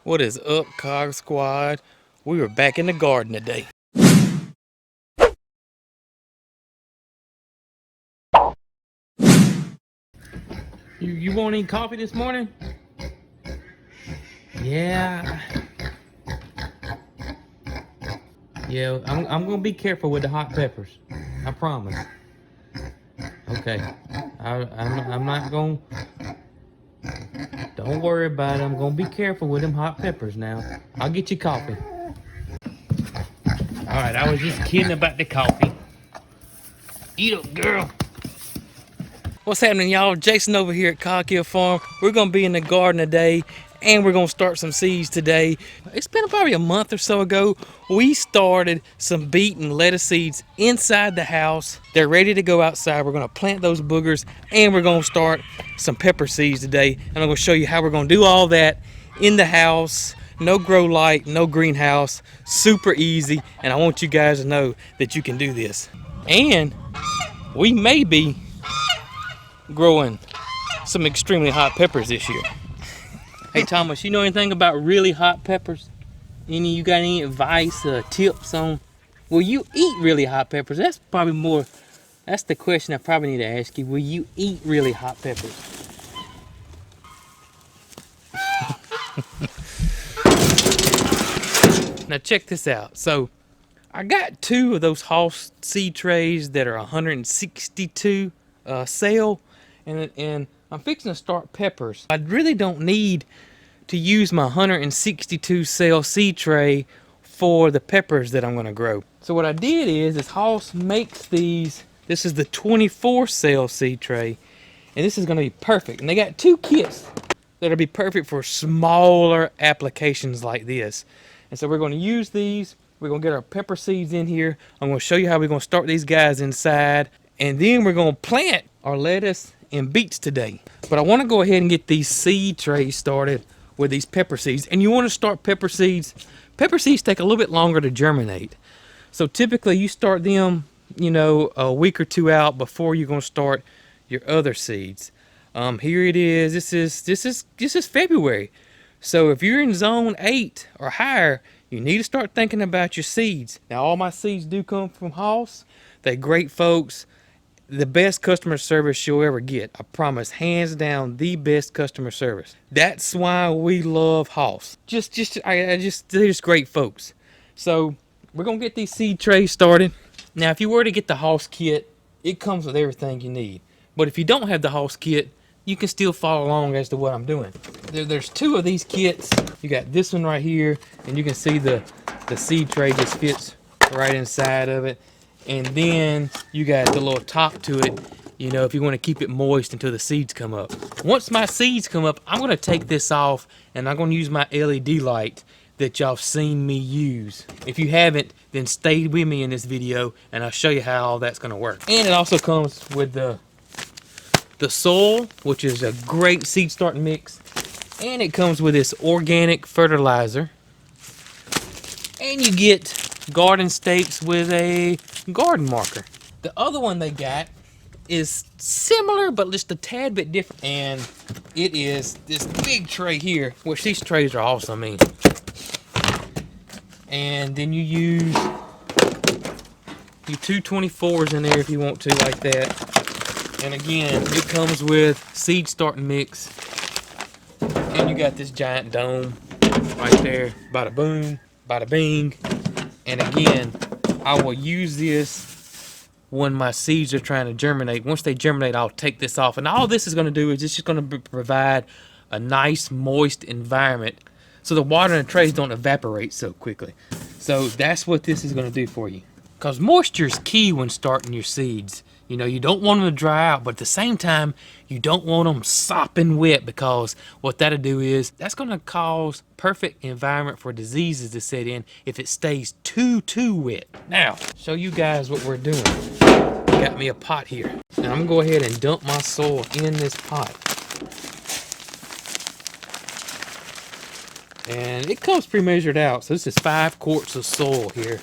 What is up, Cog Squad? We are back in the garden today. You want any coffee this morning? Yeah. Yeah, I'm gonna be careful with the hot peppers. I promise. Okay. I'm not gonna. Don't worry about it. I'm gonna be careful with them hot peppers now. I'll get you coffee. All right. I was just kidding about the coffee. Eat up, girl. What's happening, y'all? Jason over here at Cog Hill Farm. We're gonna be in the garden today, and we're gonna start some seeds today. It's been probably a month or so ago. We started some beet and lettuce seeds inside the house. They're ready to go outside. We're gonna plant those boogers, and we're gonna start some pepper seeds today. And I'm gonna show you how we're gonna do all that in the house. No grow light, no greenhouse, super easy. And I want you guys to know that you can do this. And we may be growing some extremely hot peppers this year. Hey Thomas, you know anything about really hot peppers? You got any advice, tips on? Will you eat really hot peppers? That's probably more, that's the question I probably need to ask you. Will you eat really hot peppers? Now check this out. So I got two of those Hoss seed trays that are 162 sale, and I'm fixing to start peppers. I really don't need to use my 162 cell seed tray for the peppers that I'm going to grow. So what I did is Hoss makes these. This is the 24 cell seed tray, and this is going to be perfect. And they got two kits that'll be perfect for smaller applications like this. And so we're going to use these. We're going to get our pepper seeds in here. I'm going to show you how we're going to start these guys inside. And then we're going to plant our lettuce and beets today. But I want to go ahead and get these seed trays started with these pepper seeds. And you want to start pepper seeds. Pepper seeds take a little bit longer to germinate. So typically you start them, a week or two out before you're going to start your other seeds. Here it is. This is February. So if you're in zone 8 or higher, you need to start thinking about your seeds. Now all my seeds do come from Hoss. They're great folks. The best customer service you'll ever get. I promise, hands down, the best customer service. That's why we love Hoss. They're just great folks. So we're gonna get these seed trays started. Now, if you were to get the Hoss kit, it comes with everything you need. But if you don't have the Hoss kit, you can still follow along as to what I'm doing. There's two of these kits. You got this one right here, and you can see the seed tray just fits right inside of it. And then you got the little top to it, if you want to keep it moist until the seeds come up. Once my seeds come up, I'm going to take this off, and I'm going to use my LED light that y'all seen me use. If you haven't, then stay with me in this video, and I'll show you how all that's going to work. And it also comes with the soil, which is a great seed starting mix. And it comes with this organic fertilizer. And you get garden stakes with a garden marker. The other one they got is similar but just a tad bit different, and it is this big tray here, which these trays are awesome. And then you use your 224s in there if you want to, like that. And again, it comes with seed starting mix, and you got this giant dome right there. Bada boom, bada bing. And again, I will use this when my seeds are trying to germinate. Once they germinate, I'll take this off. And all this is going to do is it's just going to provide a nice moist environment so the water in the trays don't evaporate so quickly. So that's what this is going to do for you. Because moisture is key when starting your seeds. You don't want them to dry out, but at the same time, you don't want them sopping wet, because what that'll do is that's going to cause perfect environment for diseases to set in if it stays too wet. Now, show you guys what we're doing. Got me a pot here. Now I'm going to go ahead and dump my soil in this pot. And it comes pre-measured out, so this is 5 quarts of soil here.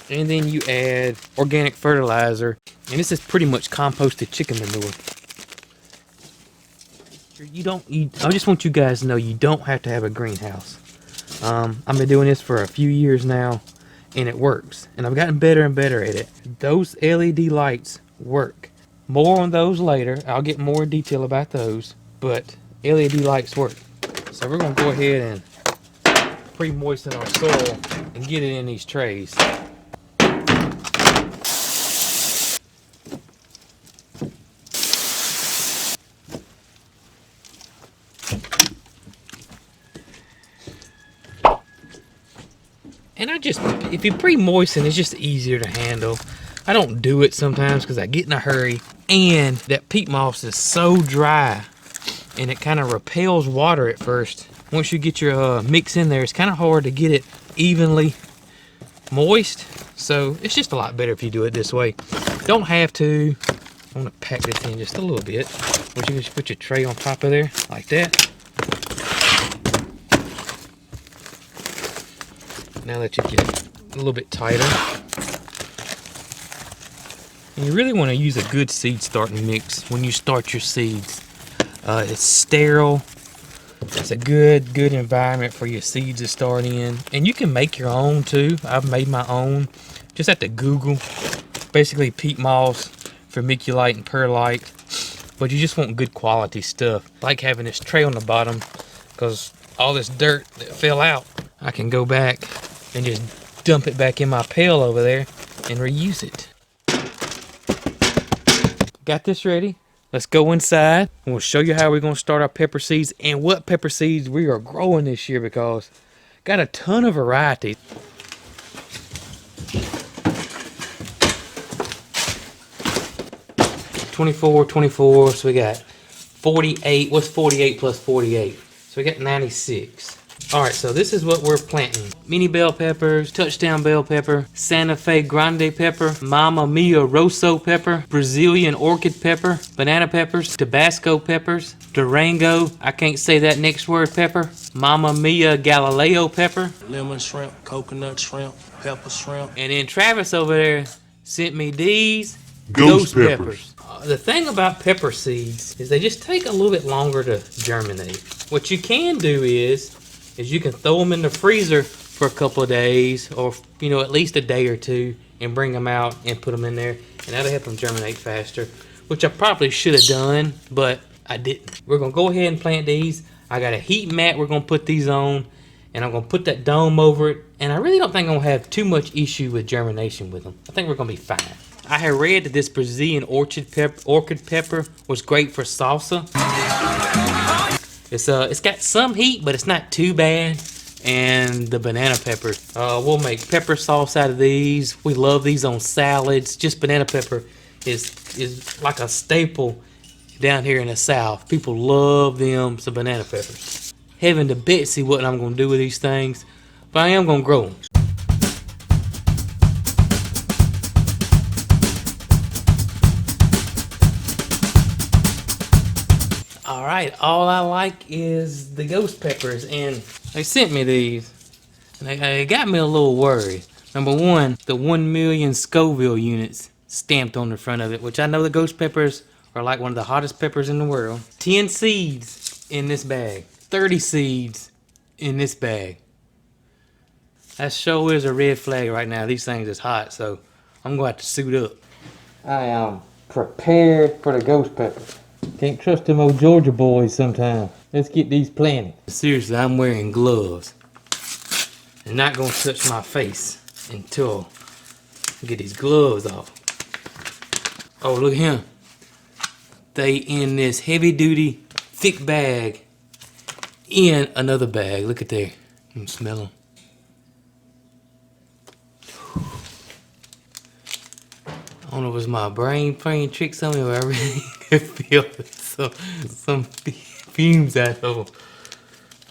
And then you add organic fertilizer. And this is pretty much composted chicken manure. I just want you guys to know you don't have to have a greenhouse. I've been doing this for a few years now, and it works. And I've gotten better and better at it. Those LED lights work. More on those later. I'll get more detail about those, but LED lights work. So we're gonna go ahead and pre-moisten our soil and get it in these trays. And if you pre-moisten, it's just easier to handle. I don't do it sometimes because I get in a hurry. And that peat moss is so dry and it kind of repels water at first. Once you get your mix in there, it's kind of hard to get it evenly moist. So it's just a lot better if you do it this way. Don't have to. I want to pack this in just a little bit. Once you just put your tray on top of there like that. Now that you get it a little bit tighter. And you really want to use a good seed starting mix when you start your seeds. It's sterile. It's a good environment for your seeds to start in. And you can make your own too. I've made my own. Just have to Google. Basically peat moss, vermiculite, and perlite. But you just want good quality stuff. I like having this tray on the bottom because all this dirt that fell out, I can go back and just dump it back in my pail over there and reuse it. Got this ready. Let's go inside and we'll show you how we're going to start our pepper seeds and what pepper seeds we are growing this year, because got a ton of variety. $24, so we got 48. What's 48 plus 48? So we got 96. All right, so this is what we're planting. Mini bell peppers, touchdown bell pepper, Santa Fe grande pepper, Mamma Mia rosso pepper, Brazilian orchid pepper, banana peppers, Tabasco peppers, Durango, I can't say that next word pepper, Mamma Mia Galileo pepper, lemon shrimp, coconut shrimp, pepper shrimp. And then Travis over there sent me these ghost peppers. The thing about pepper seeds is they just take a little bit longer to germinate. What you can do is you can throw them in the freezer for a couple of days, or at least a day or two, and bring them out and put them in there, and that'll help them germinate faster, which I probably should have done, but I didn't. We're gonna go ahead and plant these. I got a heat mat we're gonna put these on, and I'm gonna put that dome over it, and I really don't think I'm gonna have too much issue with germination with them. I think we're gonna be fine. I had read that this Brazilian orchid pepper was great for salsa. It's got some heat, but it's not too bad. And the banana peppers, we'll make pepper sauce out of these. We love these on salads. Just banana pepper is like a staple down here in the South. People love them some banana peppers. Heaven to Betsy what I'm gonna do with these things, but I am gonna grow them. Alright, all I like is the ghost peppers, and they sent me these, and they got me a little worried. Number one, the 1 million Scoville units stamped on the front of it, which I know the ghost peppers are like one of the hottest peppers in the world. 10 seeds in this bag, 30 seeds in this bag. That sure is a red flag right now. These things is hot, so I'm going to have to suit up. I am prepared for the ghost peppers. Can't trust them old Georgia boys sometimes. Let's get these planted. Seriously, I'm wearing gloves. They're not gonna touch my face until I get these gloves off. Oh, look at him. They in this heavy duty, thick bag in another bag. Look at there. You can smell them. I don't know if it's my brain playing tricks on me, but I really could feel some fumes out of them.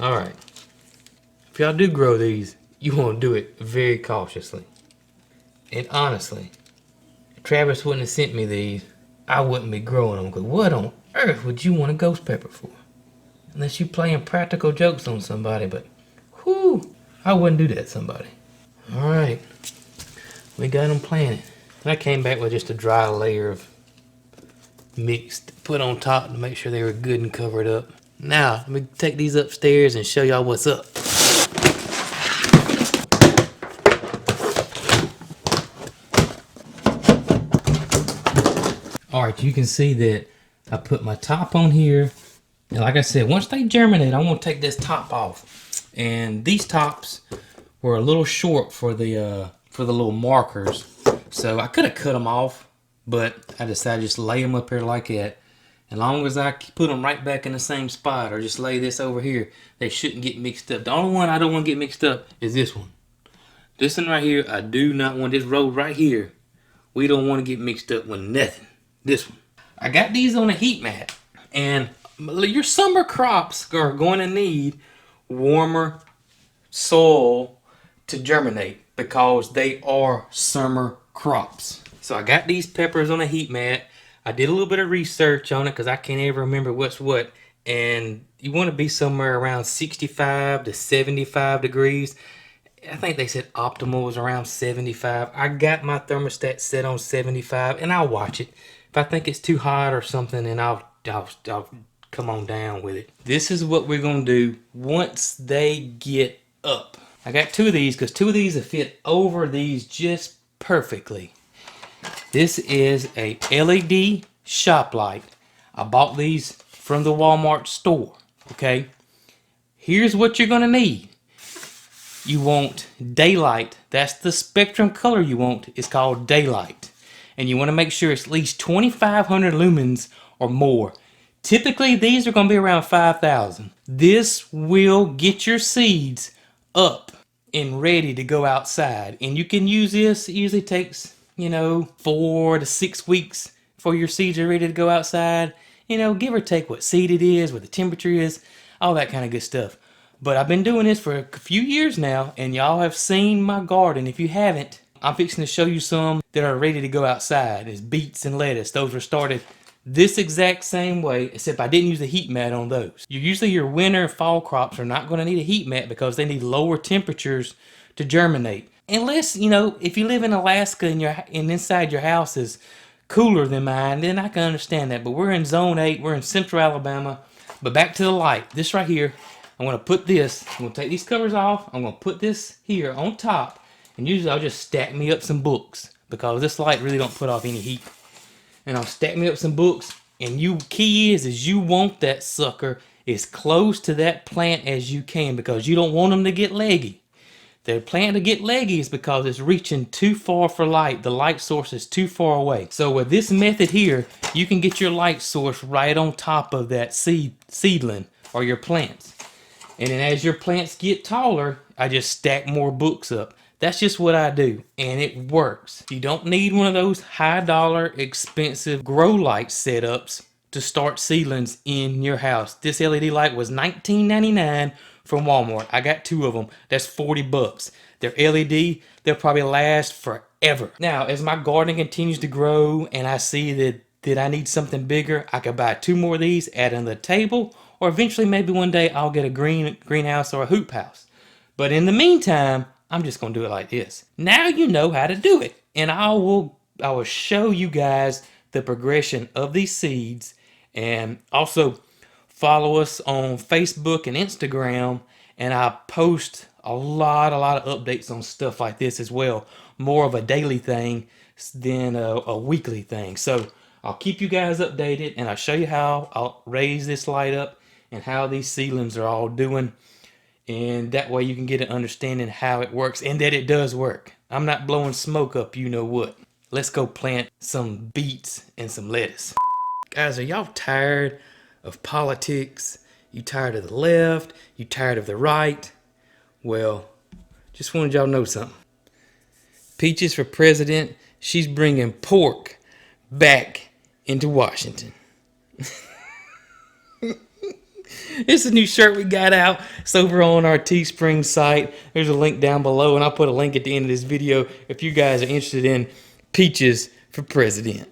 Alright. If y'all do grow these, you want to do it very cautiously. And honestly, if Travis wouldn't have sent me these, I wouldn't be growing them. Because what on earth would you want a ghost pepper for? Unless you playing practical jokes on somebody, but whew, I wouldn't do that to somebody. Alright. We got them planted. And I came back with just a dry layer of mix to put on top to make sure they were good and covered up. Now, let me take these upstairs and show y'all what's up. Alright, you can see that I put my top on here. And like I said, once they germinate, I want to take this top off. And these tops were a little short for the little markers. So I could have cut them off, but I decided to just lay them up here like that. As long as I put them right back in the same spot or just lay this over here, they shouldn't get mixed up. The only one I don't want to get mixed up is this one. This one right here, I do not want this row right here. We don't want to get mixed up with nothing. This one. I got these on a heat mat, and your summer crops are going to need warmer soil to germinate because they are summer crops. So I got these peppers on a heat mat. I did a little bit of research on it because I can't ever remember what's what. And you want to be somewhere around 65 to 75 degrees. I think they said optimal was around 75. I got my thermostat set on 75, and I'll watch it. If I think it's too hot or something, then I'll come on down with it. This is what we're going to do once they get up. I got two of these because two of these will fit over these just perfectly. This is a LED shop light. I bought these from the Walmart store. Okay. Here's what you're going to need. You want daylight. That's the spectrum color you want. It's called daylight. And you want to make sure it's at least 2,500 lumens or more. Typically, these are going to be around 5,000. This will get your seeds up and ready to go outside. And you can use this. It usually takes, 4 to 6 weeks before your seeds are ready to go outside. Give or take what seed it is, what the temperature is, all that kind of good stuff. But I've been doing this for a few years now, and y'all have seen my garden. If you haven't, I'm fixing to show you some that are ready to go outside. It's beets and lettuce. Those were started this exact same way, except I didn't use a heat mat on those. Usually your winter and fall crops are not going to need a heat mat because they need lower temperatures to germinate. Unless, if you live in Alaska and inside your house is cooler than mine, then I can understand that. But we're in zone 8. We're in central Alabama. But back to the light. This right here, I'm going to put this. I'm going to take these covers off. I'm going to put this here on top. And usually I'll just stack me up some books because this light really don't put off any heat. And I'll stack me up some books. And key is you want that sucker as close to that plant as you can because you don't want them to get leggy. The plant to get leggy is because it's reaching too far for light. The light source is too far away. So with this method here, you can get your light source right on top of that seedling or your plants. And then as your plants get taller, I just stack more books up. That's just what I do, and it works. You don't need one of those high-dollar, expensive grow light setups to start seedlings in your house. This LED light was $19.99 from Walmart. I got two of them. That's 40 bucks. They're LED. They'll probably last forever. Now, as my garden continues to grow and I see that I need something bigger, I could buy two more of these, add on the table, or eventually maybe one day I'll get a greenhouse or a hoop house. But in the meantime, I'm just going to do it like this. Now you know how to do it. And I will show you guys the progression of these seeds. And also follow us on Facebook and Instagram. And I post a lot of updates on stuff like this as well. More of a daily thing than a weekly thing. So I'll keep you guys updated. And I'll show you how I'll raise this light up and how these seedlings are all doing. And that way you can get an understanding how it works and that it does work. I'm not blowing smoke up you know what. Let's go plant some beets and some lettuce. Guys, are y'all tired of politics? You tired of the left? You tired of the right? Well, just wanted y'all to know something. Peaches for president. She's bringing pork back into Washington. It's a new shirt we got out. It's over on our Teespring site. There's a link down below, and I'll put a link at the end of this video if you guys are interested in peaches for president.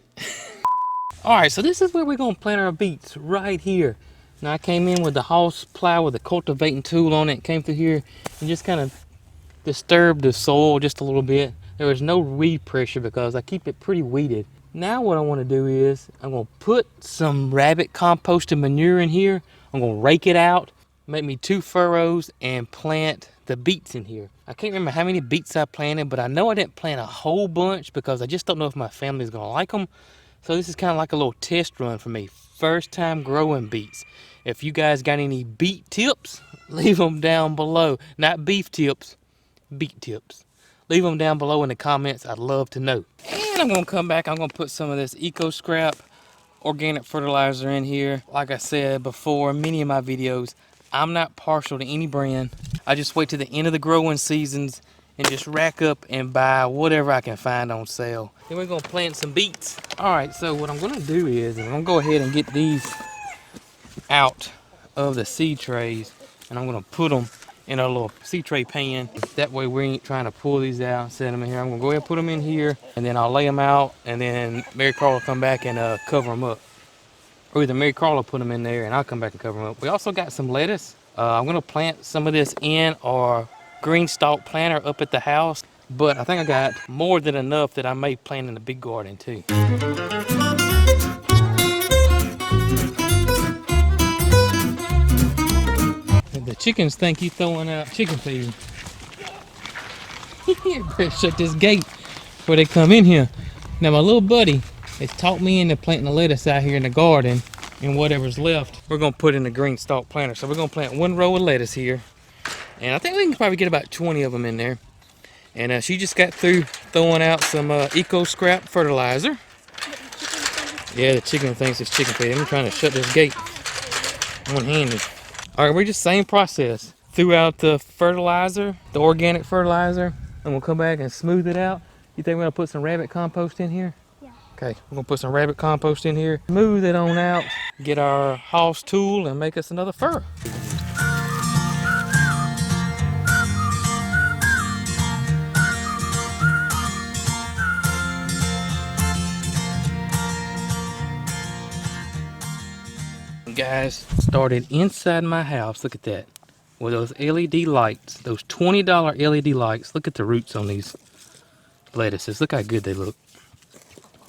Alright, so this is where we're going to plant our beets, right here. Now I came in with the house plow with a cultivating tool on it. Came through here and just kind of disturbed the soil just a little bit. There was no weed pressure because I keep it pretty weeded. Now what I want to do is I'm going to put some rabbit compost and manure in here I'm gonna rake it out, make me 2 furrows, and plant the beets in here. I can't remember how many beets I planted, but I know I didn't plant a whole bunch because I just don't know if my family's gonna like them. So this is kind of like a little test run for me. First time growing beets. If you guys got any beet tips, leave them down below. Not beef tips, beet tips. Leave them down below in the comments. I'd love to know. And I'm gonna come back. I'm gonna put some of this eco scrap organic fertilizer in here. Like I said before in many of my videos, I'm not partial to any brand. I just wait to the end of the growing seasons and just rack up and buy whatever I can find on sale. Then we're gonna plant some beets. All right, so what I'm gonna do is I'm gonna go ahead and get these out of the seed trays, and I'm gonna put them in a little seed tray pan. That way we ain't trying to pull these out and set them in here. I'm gonna go ahead and put them in here, and then I'll lay them out, and then Mary Carl will come back and cover them up. Or either Mary Carl will put them in there and I'll come back and cover them up. We also got some lettuce. I'm gonna plant some of this in our green stalk planter up at the house, but I think I got more than enough that I may plant in the big garden too. The chickens think you throwing out chicken feed. You better shut this gate before they come in here. Now my little buddy has talked me into planting the lettuce out here in the garden, and whatever's left we're gonna put in the green stalk planter. So we're gonna plant 1 row of lettuce here, and I think we can probably get about 20 of them in there. And she just got through throwing out some eco scrap fertilizer. Yeah, the chicken thinks it's chicken feed. I'm trying to shut this gate one-handed. All right, we're just same process. Threw out the fertilizer, the organic fertilizer, and we'll come back and smooth it out. You think we're gonna put some rabbit compost in here? Yeah. Okay, we're gonna put some rabbit compost in here, smooth it on out, get our Hoss tool, and make us another furrow. Guys, started inside my house. Look at that, with those LED lights, those $20 LED lights. Look at the roots on these lettuces. Look how good they look.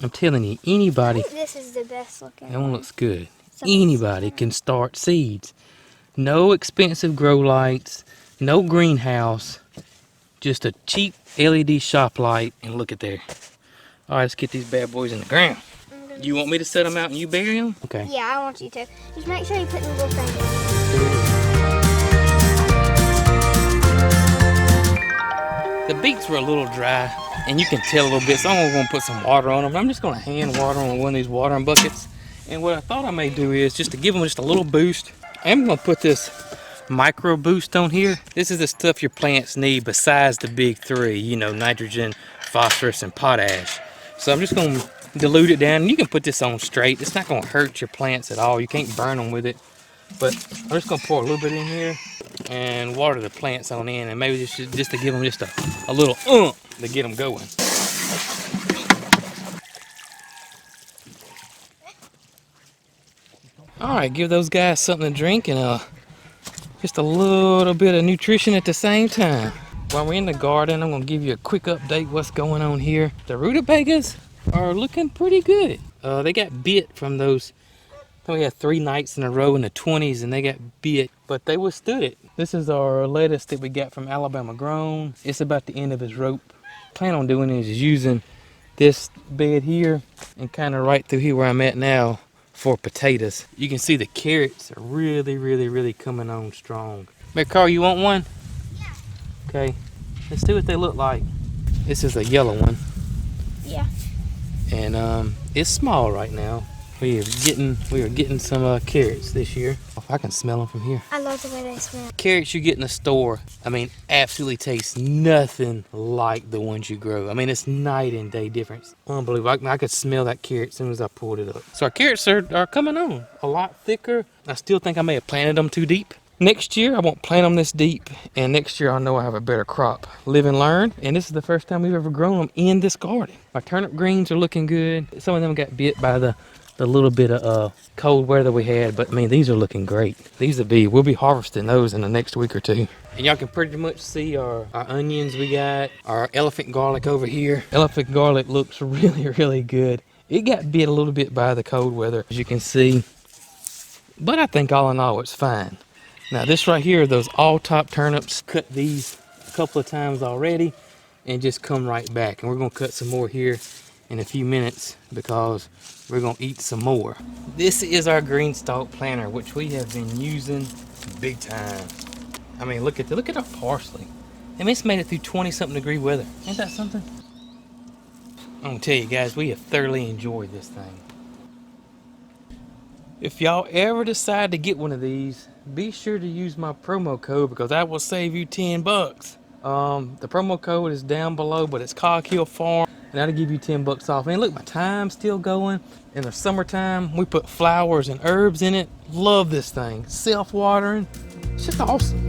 I'm telling you, anybody. I think this is the best looking. That one looks good. Anybody can start seeds. No expensive grow lights, no greenhouse, just a cheap LED shop light, and look at there. All right, let's get these bad boys in the ground. You want me to set them out and you bury them? Okay. Yeah, I want you to. Just make sure you put the little thing in. The beets were a little dry, and you can tell a little bit, so I'm going to put some water on them. I'm just going to hand water on one of these watering buckets. And what I thought I may do is just to give them just a little boost, I'm going to put this micro boost on here. This is the stuff your plants need besides the big 3, you know, nitrogen, phosphorus, and potash. So I'm just going to dilute it down. You can put this on straight. It's not going to hurt your plants at all. You can't burn them with it. But I'm just going to pour a little bit in here and water the plants on in, and maybe just to give them just a little to get them going. All right, give those guys something to drink and just a little bit of nutrition at the same time. While we're in the garden, I'm going to give you a quick update what's going on here. The rutabagas are looking pretty good. They got bit from those. I think we had 3 nights in a row in the 20s and they got bit, but they withstood it. This is our lettuce that we got from Alabama Grown. It's about the end of its rope. Plan on doing is using this bed here and kind of right through here where I'm at now for potatoes. You can see the carrots are really coming on strong. Mary Carl, you want one? Yeah. Okay, let's see what they look like. This is a yellow one. Yeah. And it's small right now. We are getting some carrots this year. I can smell them from here. I love the way they smell. Carrots you get in the store, I mean, absolutely taste nothing like the ones you grow. I mean, it's night and day difference. Unbelievable. I could smell that carrot as soon as I pulled it up. So our carrots are coming on a lot thicker. I still think I may have planted them too deep. Next year, I won't plant them this deep, and next year I know I have a better crop. Live and learn, and this is the first time we've ever grown them in this garden. My turnip greens are looking good. Some of them got bit by the little bit of cold weather we had, but I mean, these are looking great. We'll be harvesting those in the next week or two. And y'all can pretty much see our onions we got, our elephant garlic over here. Elephant garlic looks really good. It got bit a little bit by the cold weather. As you can see, but I think all in all it's fine. Now this right here, those all top turnips, cut these a couple of times already and just come right back. And we're gonna cut some more here in a few minutes because we're gonna eat some more. This is our green stalk planter, which we have been using big time. I mean, look at our parsley. I mean, it's made it through 20-something degree weather. Ain't that something? I'm gonna tell you guys, we have thoroughly enjoyed this thing. If y'all ever decide to get one of these, be sure to use my promo code because that will save you 10 bucks. The promo code is down below, but it's Cog Hill Farm, and that'll give you 10 bucks off. And look, my time's still going. In the summertime, we put flowers and herbs in it. Love this thing. Self-watering. It's just awesome.